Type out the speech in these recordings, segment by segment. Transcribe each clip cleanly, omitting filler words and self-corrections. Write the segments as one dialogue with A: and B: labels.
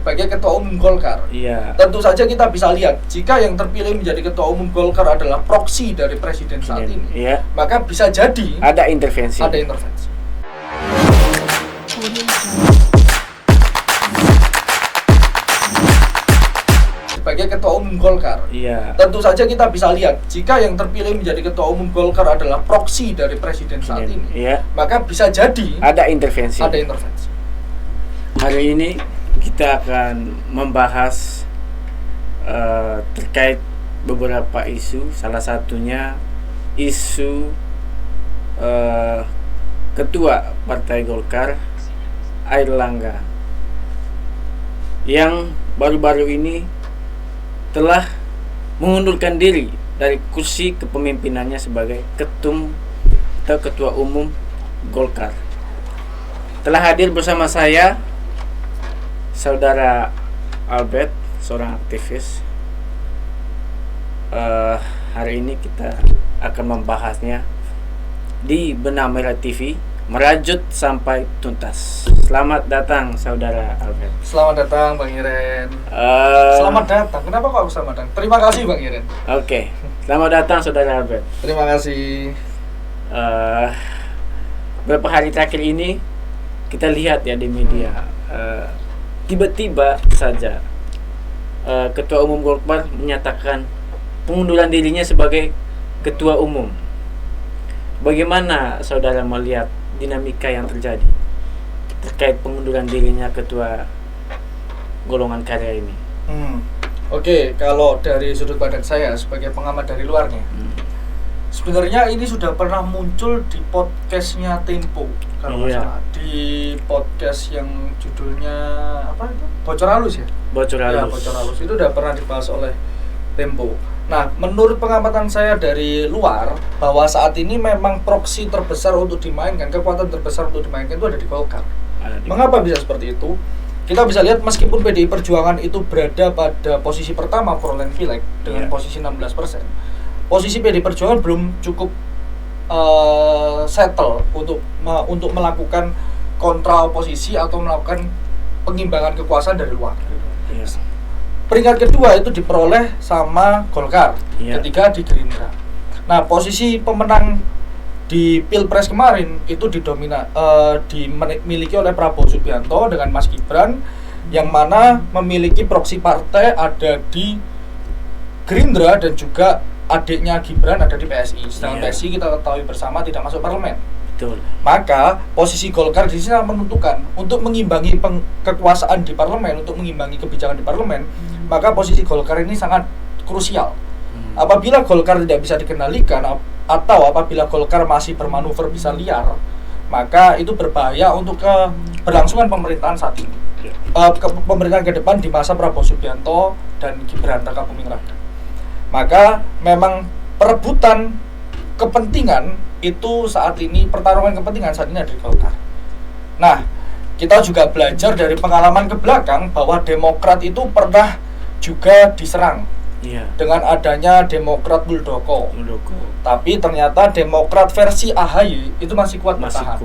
A: sebagai Ketua Umum Golkar.
B: Iya.
A: Tentu saja kita bisa lihat jika yang terpilih menjadi Ketua Umum Golkar adalah proksi dari Presiden saat ini,
B: Iya.
A: maka bisa jadi
B: Ada intervensi.
A: ada intervensi. Sebagai Ketua Umum Golkar.
B: Iya.
A: Tentu saja kita bisa lihat jika yang terpilih menjadi Ketua Umum Golkar adalah proksi dari Presiden saat ini,
B: Iya.
A: maka bisa jadi
B: Ada intervensi.
A: ada intervensi.
B: Hari ini kita akan membahas terkait beberapa isu, salah satunya isu Ketua Partai Golkar Airlangga yang baru-baru ini telah mengundurkan diri dari kursi kepemimpinannya sebagai Ketua Umum Golkar. Telah hadir bersama saya Saudara Albert, seorang aktivis. Hari ini kita akan membahasnya di Benang Merah TV, merajut sampai tuntas. Selamat datang Saudara Albert.
A: Selamat datang Bang Iren. Selamat datang. Kenapa kok aku selamat datang? Terima kasih Bang Iren.
B: Oke. Selamat datang Saudara Albert.
A: Terima kasih.
B: Beberapa hari terakhir ini kita lihat ya di media, tiba-tiba saja Ketua Umum Golkar menyatakan pengunduran dirinya sebagai Ketua Umum. Bagaimana saudara melihat dinamika yang terjadi terkait pengunduran dirinya Ketua golongan karya ini?
A: Oke, kalau dari sudut pandang saya sebagai pengamat dari luarnya, sebenarnya ini sudah pernah muncul di podcastnya Tempo, kalau nggak salah, di podcast yang judulnya apa itu? Bocor Halus ya?
B: Bocor Halus.
A: Ya, Bocor Halus itu udah pernah dibahas oleh Tempo. Nah, menurut pengamatan saya dari luar, bahwa saat ini memang proksi terbesar untuk dimainkan, kekuatan terbesar untuk dimainkan itu ada di Golkar. Mengapa bisa seperti itu? Kita bisa lihat meskipun PDI Perjuangan itu berada pada posisi pertama perolehan pileg dengan posisi 16%, posisi PDI Perjuangan belum cukup settle untuk melakukan kontra oposisi atau melakukan pengimbangan kekuasaan dari luar. Peringkat kedua itu diperoleh sama Golkar, ketiga di Gerindra. Nah, posisi pemenang di Pilpres kemarin itu dimiliki oleh Prabowo Subianto dengan Mas Gibran, yang mana memiliki proksi partai ada di Gerindra dan juga adiknya Gibran ada di PSI. Sedangkan PSI kita ketahui bersama tidak masuk parlemen.
B: Betul.
A: Maka posisi Golkar di sini menentukan untuk mengimbangi kekuasaan di parlemen, untuk mengimbangi kebijakan di parlemen, maka posisi Golkar ini sangat krusial. Apabila Golkar tidak bisa dikendalikan atau apabila Golkar masih bermanuver bisa liar, maka itu berbahaya untuk keberlangsungan pemerintahan saat ini. Pemerintahan ke depan di masa Prabowo Subianto dan Gibran Rakabuming Raka. Maka memang perebutan kepentingan itu saat ini, pertarungan kepentingan saat ini ada di Golkar. Nah, kita juga belajar dari pengalaman ke belakang bahwa Demokrat itu pernah juga diserang dengan adanya Demokrat Muldoko. Tapi ternyata Demokrat versi AHY itu masih kuat bertahan.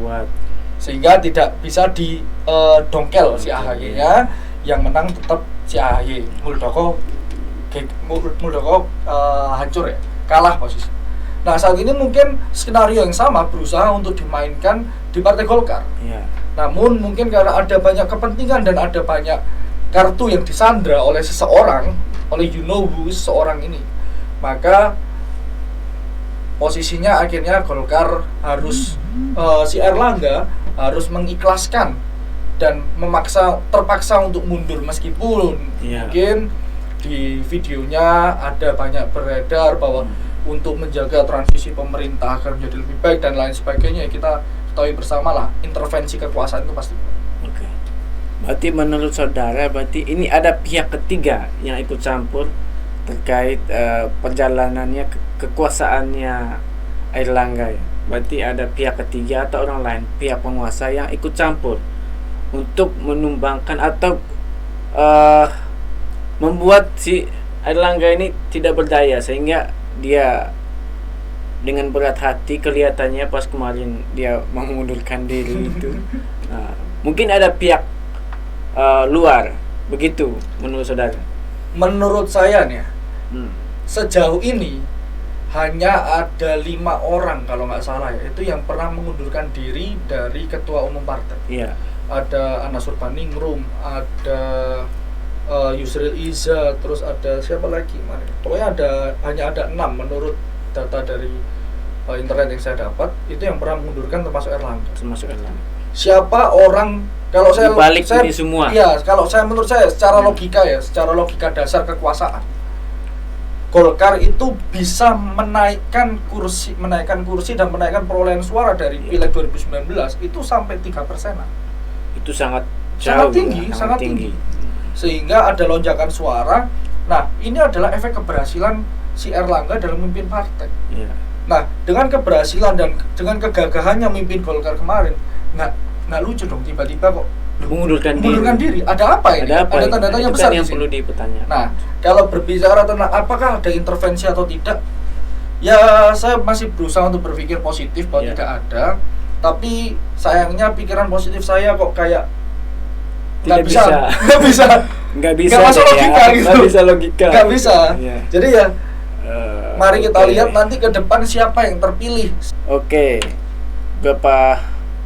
A: Sehingga tidak bisa didongkel si AHY-nya, yang menang tetap si AHY. Muldoko hancur ya, kalah posisi. Nah, saat ini mungkin skenario yang sama berusaha untuk dimainkan di Partai Golkar. Namun mungkin karena ada banyak kepentingan dan ada banyak kartu yang disandra oleh seseorang, oleh seseorang ini, maka posisinya akhirnya Golkar harus si Airlangga harus mengikhlaskan dan terpaksa untuk mundur, meskipun mungkin di videonya ada banyak beredar bahwa untuk menjaga transisi pemerintah agar menjadi lebih baik dan lain sebagainya. Kita ketahui bersama lah, intervensi kekuasaan itu pasti.
B: Oke. Berarti menurut saudara, berarti ini ada pihak ketiga yang ikut campur terkait perjalanannya kekuasaannya Airlangga ya. Berarti ada pihak ketiga atau orang lain, pihak penguasa yang ikut campur untuk menumbangkan atau membuat si Airlangga ini tidak berdaya, sehingga dia dengan berat hati kelihatannya pas kemarin dia mengundurkan diri itu. Nah, mungkin ada pihak luar begitu menurut saudara?
A: Menurut saya nih ya,
B: Hmm.
A: sejauh ini hanya ada 5 orang kalau nggak salah ya, itu yang pernah mengundurkan diri dari ketua umum partai.
B: Iya.
A: Ada Anas Urbaningrum, ada Yusril Iza, terus ada siapa lagi? Pokoknya hanya ada 6 menurut data dari internet yang saya dapat, itu yang pernah mengundurkan termasuk Erlangga.
B: Termasuk Erlangga.
A: Siapa orang, kalau saya
B: Dibalik ini semua.
A: Iya, kalau saya menurut saya secara logika ya, secara logika dasar kekuasaan, Golkar itu bisa menaikkan kursi dan menaikkan perolehan suara dari Pileg 2019 itu sampai 3%.
B: Itu sangat
A: Sangat
B: jauh,
A: tinggi,
B: ya,
A: sangat tinggi. Sehingga ada lonjakan suara. Nah, ini adalah efek keberhasilan si Erlangga dalam memimpin partai.
B: Iya.
A: Nah, dengan keberhasilan dan dengan kegagahannya memimpin Golkar kemarin, nggak lucu dong tiba-tiba kok
B: Mengundurkan
A: diri. Ada apa ini? Ada tanda tanya
B: itu
A: besar
B: kan yang
A: di sini.
B: perlu dipertanyakan.
A: Nah, kalau berbicara tentang apakah ada intervensi atau tidak, ya saya masih berusaha untuk berpikir positif bahwa
B: Ya.
A: tidak ada. Tapi sayangnya pikiran positif saya kok kayak nggak
B: Tidak
A: bisa.
B: nggak bisa
A: Nggak masuk
B: ya,
A: logika gitu.
B: nggak bisa logika,
A: Nggak bisa.
B: Iya.
A: Jadi ya, mari kita
B: oke.
A: lihat nanti ke depan siapa yang terpilih.
B: Oke,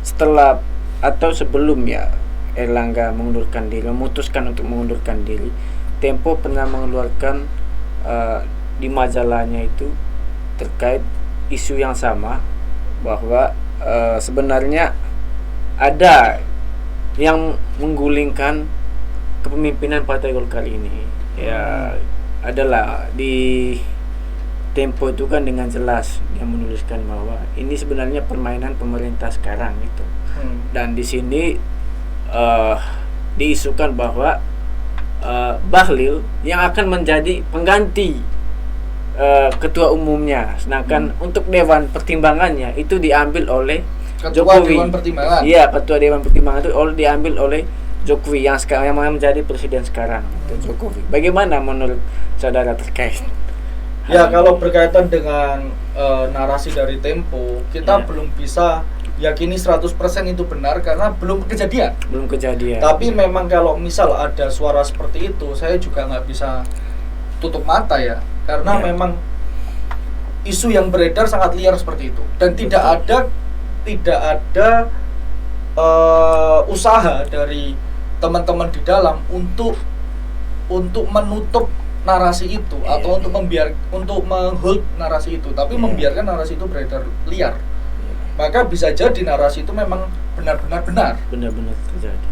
B: setelah atau sebelum ya Erlangga mengundurkan diri, memutuskan untuk mengundurkan diri, Tempo pernah mengeluarkan di majalahnya itu terkait isu yang sama, bahwa sebenarnya ada yang menggulingkan kepemimpinan Partai Golkar ini. Ya, adalah di Tempo itu kan dengan jelas yang menuliskan bahwa ini sebenarnya permainan pemerintah sekarang itu. Dan di sini diisukan bahwa Bahlil yang akan menjadi pengganti ketua umumnya, sedangkan untuk dewan pertimbangannya itu diambil oleh
A: Ketua
B: Jokowi.
A: Dewan Pertimbangan.
B: Iya, ketua dewan pertimbangan itu diambil oleh Jokowi yang sekarang yang menjadi presiden sekarang, itu Jokowi. Bagaimana menurut saudara terkait?
A: Ya, kalau berkaitan dengan narasi dari Tempo, kita
B: Ya.
A: belum bisa yakini 100% itu benar karena belum kejadian.
B: Belum kejadian.
A: Tapi memang kalau misal ada suara seperti itu, saya juga nggak bisa tutup mata ya, karena
B: Ya.
A: memang isu yang beredar sangat liar seperti itu dan tidak ada usaha dari teman-teman di dalam untuk menutup narasi itu atau untuk menghold narasi itu, tapi membiarkan narasi itu beredar liar. Maka bisa jadi narasi itu memang benar-benar
B: terjadi.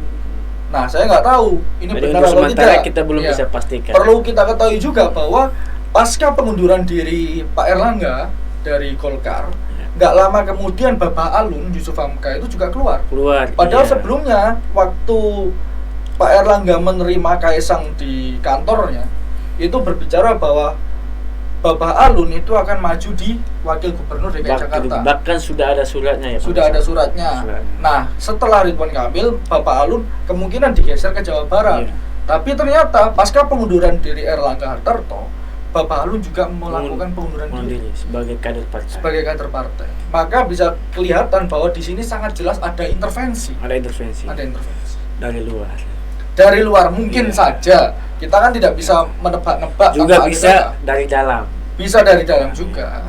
A: Nah, saya nggak tahu ini
B: Jadi
A: benar
B: untuk
A: atau
B: sementara
A: tidak.
B: kita belum
A: Ya.
B: bisa pastikan.
A: Perlu kita ketahui juga bahwa pasca pengunduran diri Pak Erlangga dari Golkar, nggak lama kemudian Bapak Alun Yusuf Hamka itu juga keluar. Padahal
B: iya.
A: sebelumnya waktu Pak Erlangga menerima Kaisang di kantornya, itu berbicara bahwa Bapak Alun itu akan maju di Wakil Gubernur DKI Jakarta.
B: Bahkan sudah ada suratnya ya.
A: Sudah ada suratnya. Nah, setelah Ridwan Kamil, Bapak Alun kemungkinan digeser ke Jawa Barat.
B: Iya.
A: Tapi ternyata pasca pengunduran diri Erlangga Hartarto, Bapak Alun juga melakukan pengunduran diri
B: sebagai kader
A: partai. Maka bisa kelihatan bahwa di sini sangat jelas ada intervensi.
B: Ada intervensi dari luar mungkin
A: saja. Kita kan tidak bisa menebak-nebak.
B: Juga bisa dari dalam.
A: Bisa dari dalam juga.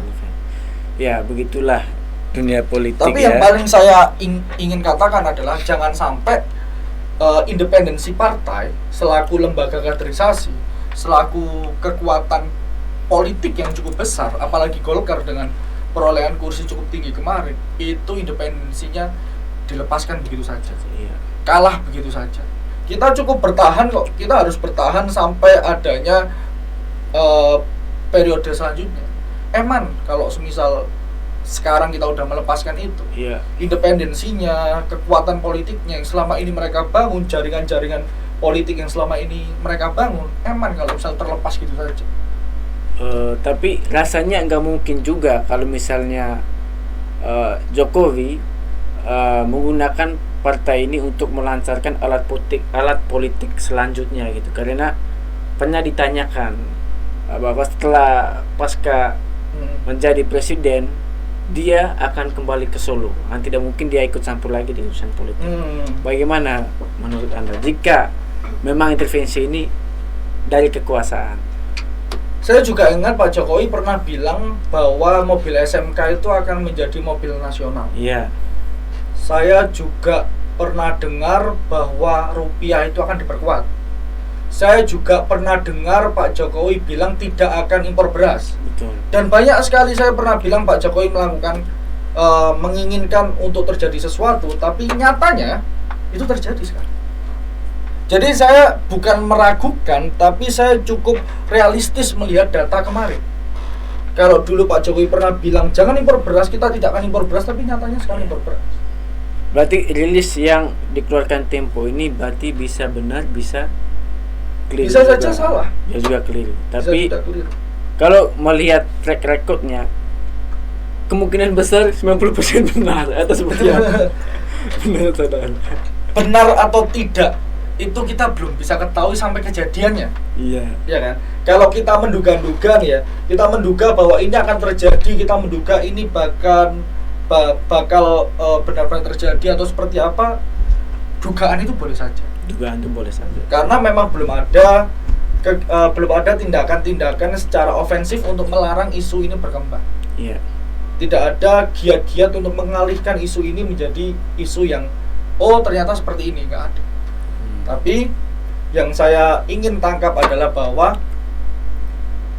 B: Ya, begitulah dunia politik.
A: Tapi yang paling saya ingin katakan adalah jangan sampai independensi partai selaku lembaga kaderisasi, selaku kekuatan politik yang cukup besar, apalagi Golkar dengan perolehan kursi cukup tinggi kemarin, itu independensinya dilepaskan begitu saja. Kalah begitu saja. Kita cukup bertahan kok. Kita harus bertahan sampai adanya periode selanjutnya. Eman kalau semisal sekarang kita udah melepaskan itu, independensinya, kekuatan politiknya yang selama ini mereka bangun, jaringan-jaringan politik yang selama ini mereka bangun, eman kalau misal terlepas gitu saja.
B: Tapi rasanya nggak mungkin juga kalau misalnya Jokowi menggunakan partai ini untuk melancarkan alat politik selanjutnya gitu, karena pernah ditanyakan bahwa setelah pasca menjadi presiden dia akan kembali ke Solo, tidak mungkin dia ikut campur lagi di urusan politik. Bagaimana menurut Anda jika memang intervensi ini dari kekuasaan.
A: Saya juga ingat Pak Jokowi pernah bilang bahwa mobil SMK itu akan menjadi mobil nasional.
B: Iya.
A: Saya juga pernah dengar bahwa rupiah itu akan diperkuat. Saya juga pernah dengar Pak Jokowi bilang tidak akan impor beras.
B: Betul. Dan
A: banyak sekali saya pernah bilang Pak Jokowi melakukan menginginkan untuk terjadi sesuatu, tapi nyatanya itu terjadi sekarang. Jadi saya bukan meragukan, tapi saya cukup realistis melihat data kemarin. Kalau dulu Pak Jokowi pernah bilang jangan impor beras, kita tidak akan impor beras, tapi nyatanya sekarang impor beras.
B: Berarti rilis yang dikeluarkan Tempo ini berarti bisa benar, bisa keliru.
A: Bisa saja salah.
B: Ya juga keliru. Tapi
A: keliru.
B: Kalau melihat track recordnya, kemungkinan besar 90% benar atau seperti apa? Benar saudara.
A: Benar atau tidak itu kita belum bisa ketahui sampai kejadiannya.
B: Iya.
A: Ya kan? Kalau kita menduga-duga nih ya, kita menduga bahwa ini akan terjadi, kita menduga ini bakal benar-benar terjadi atau seperti apa, dugaan itu boleh saja.
B: Dugaan itu boleh saja.
A: Karena memang belum ada tindakan-tindakan secara ofensif untuk melarang isu ini berkembang.
B: Iya.
A: Tidak ada giat-giat untuk mengalihkan isu ini menjadi isu yang ternyata seperti ini, nggak ada. Tapi yang saya ingin tangkap adalah bahwa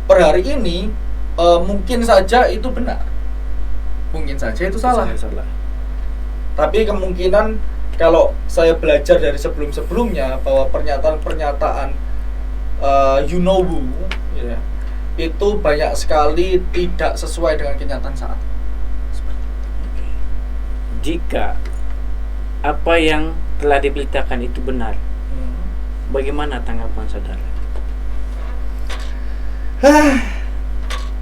A: per hari ini mungkin saja itu benar, mungkin saja itu salah. Tapi kemungkinan kalau saya belajar dari sebelum-sebelumnya bahwa pernyataan-pernyataan you know who ya, itu banyak sekali tidak sesuai dengan kenyataan saat.
B: Jika apa yang telah diberitakan itu benar, bagaimana tanggapan saudara?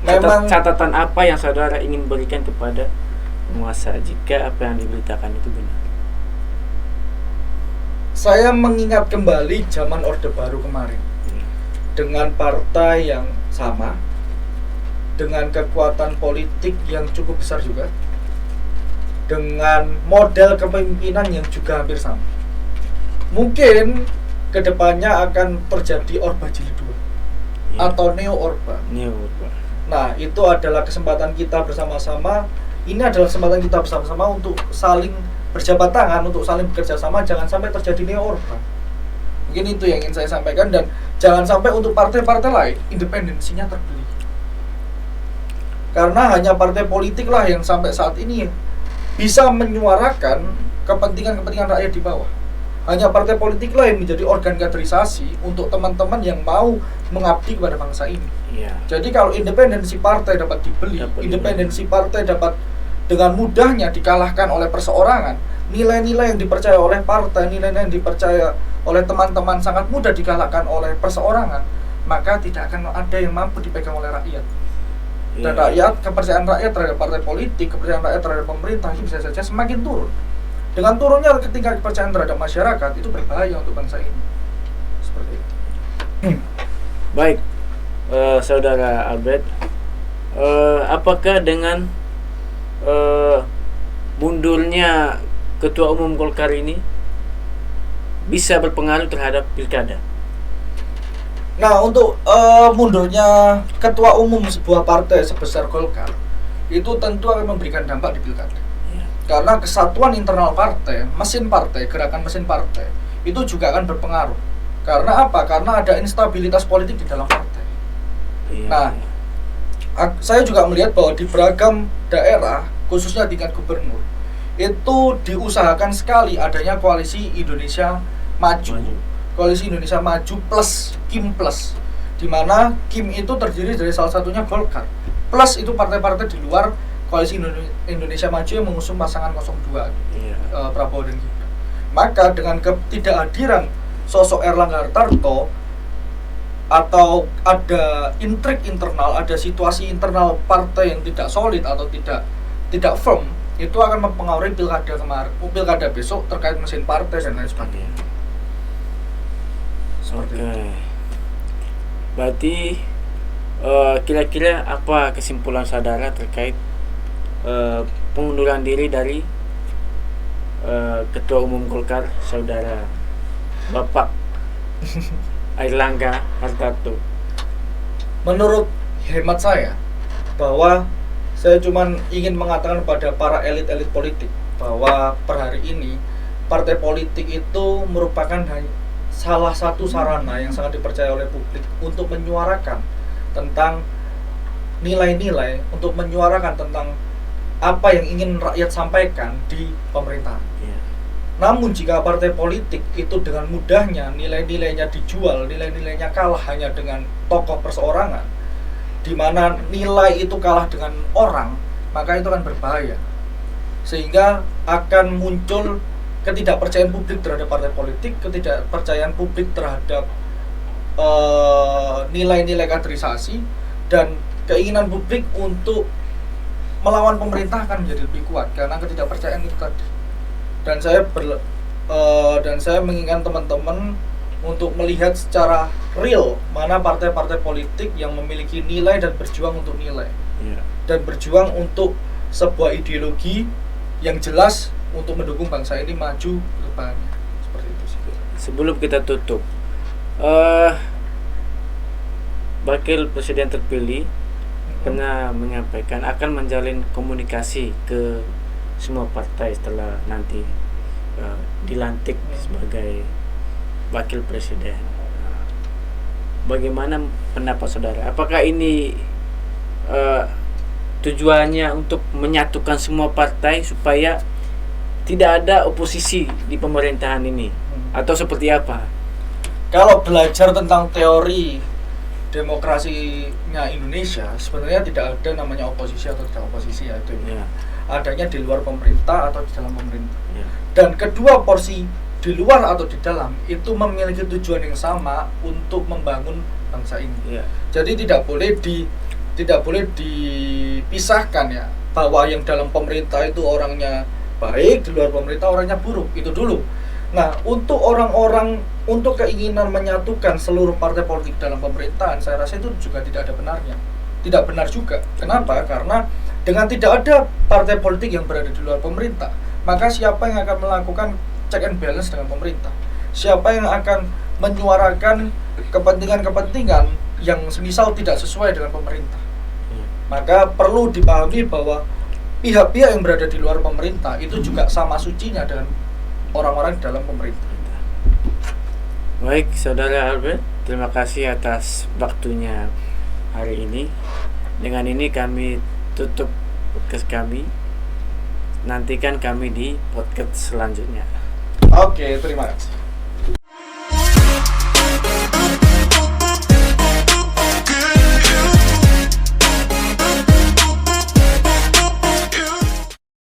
A: Memang
B: catatan apa yang saudara ingin berikan kepada penguasa jika apa yang diberitakan itu benar?
A: Saya mengingat kembali zaman Orde Baru kemarin, dengan partai yang sama, dengan kekuatan politik yang cukup besar juga, dengan model kepemimpinan yang juga hampir sama. Mungkin kedepannya akan terjadi Orba Jilid 2 atau Neo Orba. Nah, itu adalah kesempatan kita bersama-sama. Ini adalah kesempatan kita bersama-sama untuk saling berjabat tangan, untuk saling bekerja sama. Jangan sampai terjadi Neo Orba. Mungkin itu yang ingin saya sampaikan, dan jangan sampai untuk partai-partai lain independensinya terbeli. Karena hanya partai politik lah yang sampai saat ini bisa menyuarakan kepentingan-kepentingan rakyat di bawah. Hanya partai politik lah yang menjadi organ kaderisasi untuk teman-teman yang mau mengabdi kepada bangsa ini.
B: Iya.
A: Jadi kalau independensi partai dapat dibeli, independensi partai dapat dengan mudahnya dikalahkan oleh perseorangan, nilai-nilai yang dipercaya oleh partai, nilai-nilai yang dipercaya oleh teman-teman sangat mudah dikalahkan oleh perseorangan, maka tidak akan ada yang mampu dipegang oleh rakyat. Dan rakyat, kepercayaan rakyat terhadap partai politik, kepercayaan rakyat terhadap pemerintah itu bisa saja semakin turun. Dengan turunnya ketika kepercayaan terhadap masyarakat, itu berbahaya untuk bangsa ini. Seperti itu.
B: Baik, saudara Albert, apakah dengan mundurnya Ketua Umum Golkar ini bisa berpengaruh terhadap pilkada?
A: Nah, untuk mundurnya Ketua Umum sebuah partai sebesar Golkar, itu tentu akan memberikan dampak di pilkada. Karena kesatuan internal partai, mesin partai, gerakan mesin partai itu juga akan berpengaruh. Karena apa? Karena ada instabilitas politik di dalam partai. Nah, saya juga melihat bahwa di beragam daerah, khususnya tingkat gubernur, itu diusahakan sekali adanya koalisi Indonesia Maju. Koalisi Indonesia Maju plus Kim plus, di mana Kim itu terdiri dari salah satunya Golkar. Plus itu partai-partai di luar Koalisi Indonesia Maju yang mengusung pasangan 02, Prabowo dan Gibran. Maka dengan ketidakhadiran sosok Erlangga Hartarto, atau ada intrik internal, ada situasi internal partai yang tidak solid atau tidak firm, itu akan mempengaruhi pilkada besok terkait mesin partai dan lain sebagainya.
B: Oke. Berarti kira-kira apa kesimpulan saudara terkait pengunduran diri dari Ketua Umum Golkar, saudara Bapak Airlangga Hartarto?
A: Menurut hemat saya, bahwa saya cuman ingin mengatakan kepada para elit-elit politik bahwa per hari ini partai politik itu merupakan salah satu sarana yang sangat dipercaya oleh publik untuk menyuarakan tentang nilai-nilai, untuk menyuarakan tentang apa yang ingin rakyat sampaikan di pemerintahan. Namun jika partai politik itu dengan mudahnya nilai-nilainya dijual, nilai-nilainya kalah hanya dengan tokoh perseorangan, di mana nilai itu kalah dengan orang, maka itu akan berbahaya. Sehingga akan muncul ketidakpercayaan publik terhadap partai politik, ketidakpercayaan publik terhadap nilai-nilai kaderisasi, dan keinginan publik untuk melawan pemerintah akan menjadi lebih kuat karena ketidakpercayaan itu tadi. Dan saya menginginkan teman-teman untuk melihat secara real mana partai-partai politik yang memiliki nilai dan berjuang untuk nilai, dan berjuang untuk sebuah ideologi yang jelas untuk mendukung bangsa ini maju ke depannya. Seperti itu sih.
B: Sebelum kita tutup, Wakil Presiden terpilih pernah menyampaikan akan menjalin komunikasi ke semua partai setelah nanti dilantik sebagai Wakil Presiden. Bagaimana pendapat saudara? Apakah ini tujuannya untuk menyatukan semua partai supaya tidak ada oposisi di pemerintahan ini, atau seperti apa?
A: Kalau belajar tentang teori demokrasinya Indonesia, sebenarnya tidak ada namanya oposisi atau tidak oposisi, ya itu adanya di luar pemerintah atau di dalam pemerintah. Dan kedua porsi di luar atau di dalam itu memiliki tujuan yang sama untuk membangun bangsa ini. Jadi tidak boleh dipisahkan ya, bahwa yang dalam pemerintah itu orangnya baik, di luar pemerintah orangnya buruk, itu dulu. Nah, untuk untuk keinginan menyatukan seluruh partai politik dalam pemerintahan, saya rasa itu juga tidak ada benarnya. Tidak benar juga. Kenapa? Karena dengan tidak ada partai politik yang berada di luar pemerintah, maka siapa yang akan melakukan check and balance dengan pemerintah? Siapa yang akan menyuarakan kepentingan-kepentingan yang semisal tidak sesuai dengan pemerintah? Maka perlu dipahami bahwa pihak-pihak yang berada di luar pemerintah itu juga sama sucinya dengan orang-orang di dalam pemerintah.
B: Baik, Saudara Albert, terima kasih atas waktunya hari ini. Dengan ini kami tutup podcast kami. Nantikan kami di podcast selanjutnya.
A: Oke, terima kasih.